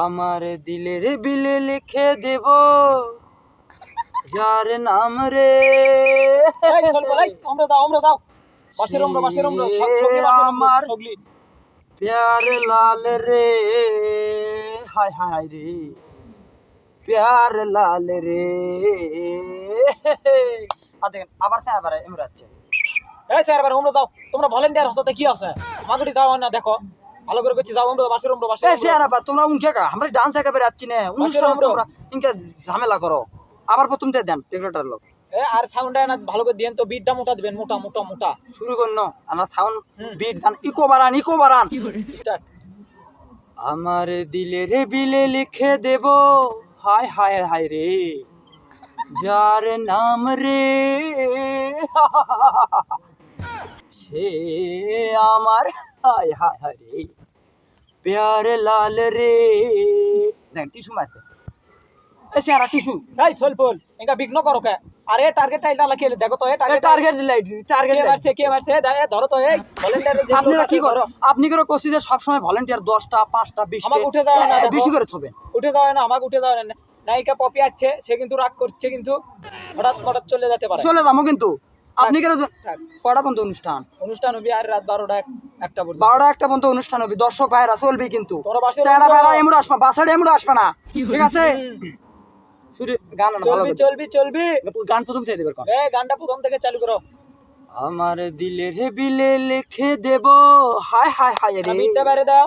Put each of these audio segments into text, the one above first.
আমার দিলের বিলে লিখে দেব যার নাম রে আমার প্যার লাল রে, হায় হায় রে প্যার লাল রে। আবার আবার এমরাচ্ছে এই স্যার এবার উমরা যাও, তোমরা ভলেন্টিয়ার হতে কি আছে আমাকে যাও না, দেখো ভালো করে করছি, যাও উমরা বাসের উমরা বাসের এই স্যার আবার তোমরা উনকে কা আমরা ডান্স একেবারে যাচ্ছি না অনুষ্ঠান তোমরা ইনকে ঝামেলা করো। আবার প্রথম থেকে দেন টেকরাটার লোক আর সাউন্ডটা না ভালো করে দেন তো, বিটটা মোটা দিবেন, মোটা মোটা মোটা শুরু করন। আমার সাউন্ড বিট গান ইকো বাড়ান স্টার্ট। আমার দিলের বিলে লিখে দেব হায় হায় হায় রে যার নাম রে, সে আমার হায় হায় হায় রে প্যার লাল রে। দেখ টিস্যু মারতে এসে আর টিস্যু এই সলপল এঙ্গা বিঘ্ন করো কে? আরে টার্গেট লাইট না লাগিয়ে দেখো তো, এই টার্গেট লাইট কে মারছে ধরো তো, এই ভলেন্টিয়ার যে আপনারা কি করো? আপনি করে কোসিদের সব সময় ভলেন্টিয়ার 10টা 5টা 20টা আমাকে উঠে যাও না, বেশি করে ছবে উঠে যাও না, আমাকে উঠে যাও না। নায়িকা পপি আছে, সে কিন্তু রাগ করছে, কিন্তু হঠাৎ চলে যেতে পারে। চলে যাবো কিন্তু আপনি কেন কটা পর্যন্ত অনুষ্ঠান হবে আর রাত 12টা 1টা পর্যন্ত, 12টা 1টা পর্যন্ত অনুষ্ঠান হবে। দর্শক ভাইরা চলবে কিন্তু তোরা বাসে চেহারা ভাইরা এমুড়ে আসবে, বাসাড়ে এমুড়ে আসবে না, ঠিক আছে? শুরু গান না ভালো চলবি গান প্রথম থেকে দেবের কোন এই গানটা প্রথম থেকে চালু করো। আমার দিলের বিলে লিখে দেব হায় হায় হায় রে। বিটটা বাইরে দাও,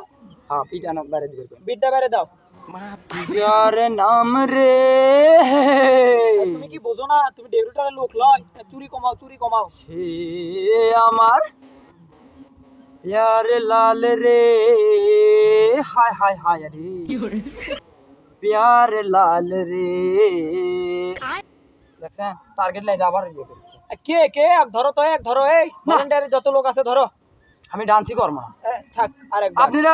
হ্যাঁ বিটটা না বাইরে দিবের কোন বিটটা বাইরে দাও। যার নাম রে, তুমি কি বোঝো না? তুমি ডেরুটার লোক লয়, চুরি কমাও। সে আমার প্যার লাল রে, হায় হায় হায় রে প্যার লাল রে। দেখছেন টার্গেট লাইট আবার ইয়ে করছে। কে ধরো তো, ধরো এই ভলেন্টিয়ারে যত লোক আছে ধরো। আমি ডান্সই করব না, থাক আরেকবার। আপনারা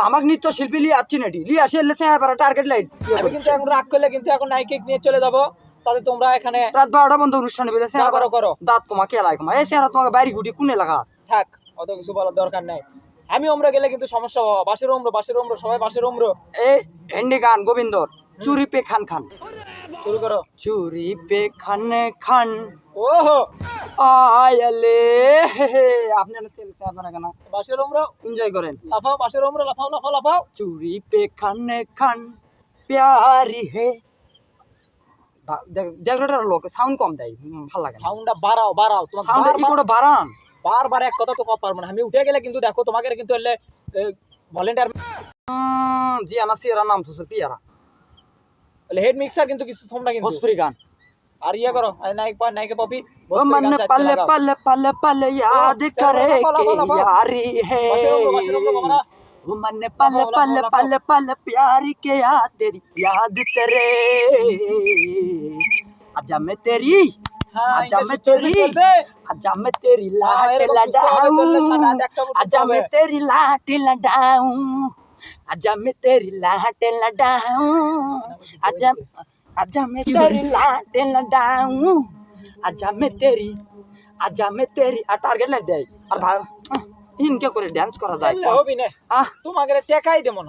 আমাকে নৃত্য শিল্পী লিয়ে আসছি নাটি লিয়ে আসে এলেছে এবার টার্গেট লাইট। আমি কিন্তু এখন রাগ করলে কিন্তু এখন নাইকে নিয়ে চলে যাব, তাহলে তোমরা এখানে রাত 12টা পর্যন্ত অনুষ্ঠান হবে। করো দাঁত তোমাকে এলাই কমা এই স্যার তোমাকে বাইরে ঘুটি কোন এলাকা? থাক, অত কিছু বলার দরকার নাই। আমি ওমরা গেলে কিন্তু সমস্যা হবে। বাসের ওমরা সবাই বাসের ওমরা। এই হিন্দি গান গোবিন্দর চুরি পে খান শুরু করো। চুরি পে খান ওহো আয়ালে আপনারা ছেলে আপনারা কেন বাসের ওমরা এনজয় করেন? লাফাও, বাসের ওমরা লাফাও। চুরি পে খান প্যারি হে। ডেকোরেটর লোক সাউন্ড কম দেয়, ভালো লাগে। সাউন্ডটা বাড়াও তোমার সাউন্ড কি করে বাড়ান? বারবার এক কথা তো কম পারবো না। আমি উঠে গেলে কিন্তু দেখো তোমাকে কিন্তু এলে ভলেন্টিয়ার জি আনাসি এর নাম তো পিয়ারা হেড মিক্সার কিন্তু কিছু তোমরা কিন্তু ভোজপুরি গান আর ইয়া করো। নায়িকা পপি मन पल पल पल पल याद करे के यारी है, मन पल पल पल पल प्यार के याद तेरी याद तेरे। आजा मैं तेरी लाट लडाऊं, आजा मैं तेरी लाट लडाऊं, आजा मैं तेरी लाट लडाऊं, आजा मैं तेरी लाट लडाऊं, आजा मैं तेरी আর টার্গেট লাইট দেয় আর ভাই ইনকে করে ডান্স করা যায় হবে না। তোমাকে টেকাই দেবো না।